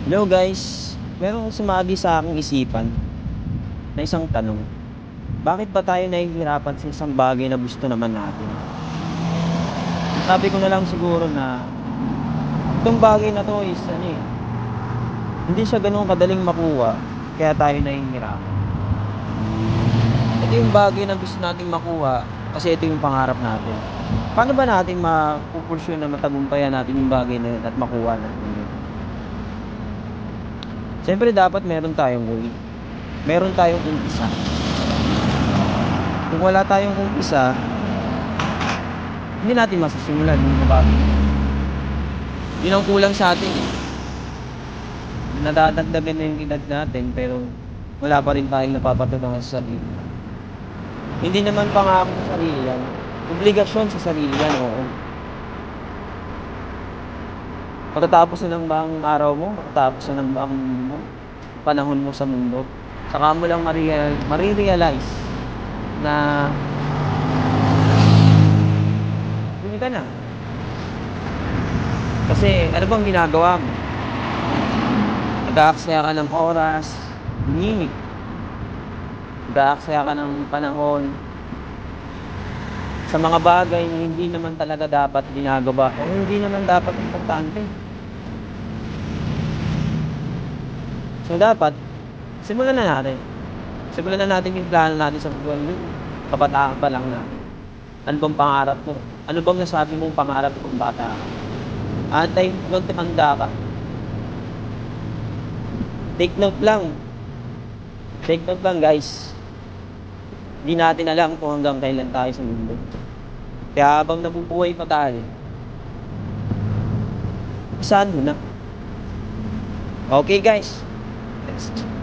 Hello guys, merong sumagi sa aking isipan na isang tanong. Bakit ba tayo nahihirapan sa isang bagay na gusto naman natin? Sabi ko na lang siguro na itong bagay na to is hindi siya ganun kadaling makuha, kaya tayo nahihirapan. Ito yung bagay na gusto nating makuha kasi ito yung pangarap natin. Paano ba natin mapupursue na matagumpayan natin yung bagay na yun at makuha natin yun? Siyempre dapat meron tayong goal. Meron tayong umpisa. Kung wala tayong umpisa, hindi natin masisimulan yung bagay. Yun ang kulang sa atin eh. Nadadagdagan na yung edad natin pero wala pa rin tayong napapatunayan sa sarili. Hindi naman pangako sa sarili yan. Obligasyon sa sarili yan, oo. Pagkatapos na ng bang araw mo, pagkatapos na ng bang panahon mo sa mundo, saka mo lang marirealize na hindi ka na. Kasi ano bang ginagawa mo? Nag-aaksaya ka ng oras, nag-aaksaya ka ng panahon sa mga bagay na hindi naman talaga dapat ginagawa o hindi naman dapat importante. So dapat, simulan na natin. Simulan na natin yung plano natin sa buwan. Kabataan pa lang natin. Ano bang pangarap mo? Ano bang nasabi mong pangarap kung bata ka? Antay, huwag tumanda ka. Take note lang. Take note lang guys. Hindi natin alam kung hanggang kailan tayo sa mundo. Kaya habang nabubuhay pa tayo, saan mo na? Okay guys. Next.